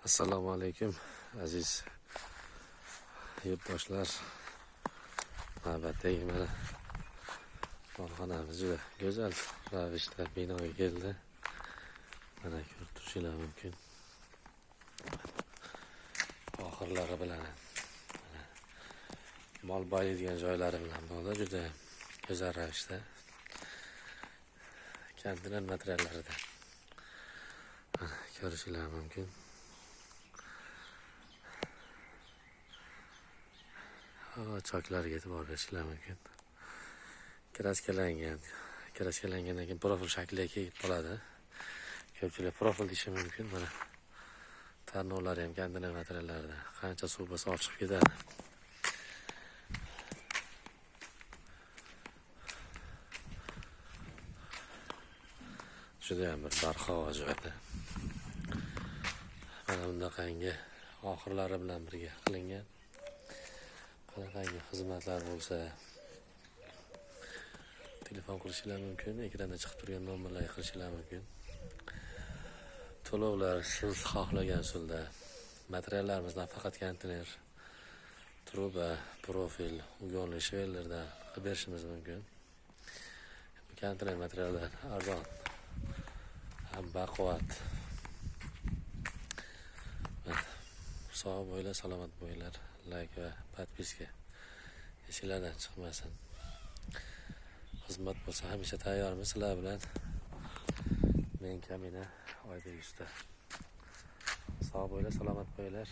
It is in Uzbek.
Assalomu alaykum aziz yurtdoshlar. Navbatdagi mana molxonamiz juda go'zal ravishda binoga keldi. Mana ko'rib turishingiz mumkin. Oxirlari bilan mol boyiydigan joylari bilan bo'ldi, juda go'zal ravishda. Konteyner materiallaridan ko'rishingiz mumkin. Choklarga e'tibor berishingiz mumkin. Kraskalangandan keyin profil shakliga kelib qoladi. Ko'pchilik profil deyishi mumkin. Mana tarnovlari ham konteyner materiallarida qancha suv bo'lsa ochiq ketadi. Juda ham bir barhavo joyda. Mana bundaqangi oxirlari bilan birga qilingan. Qanaqangi xizmatlar bo'lsa telefon qilishingiz mumkin, ekranda chiqib turgan nomerlarga qilishingiz mumkin. To'lovlar siz xohlagan usulda. Materiallarimiz nafaqat konteyner, truba, profil, ugonli shvellardan qilib berishimiz mumkin. Konteyner materiallar arzon, ham baquvvat. Sog' bo'linglar, salomat bo'linglar. Like va podpiska esinglardan chiqmasin. Xizmat bo'lsa hamisha tayyormiz sizlar bilan. Men Kamina Oybek usta. Sog' bo'linglar, salomat bo'linglar.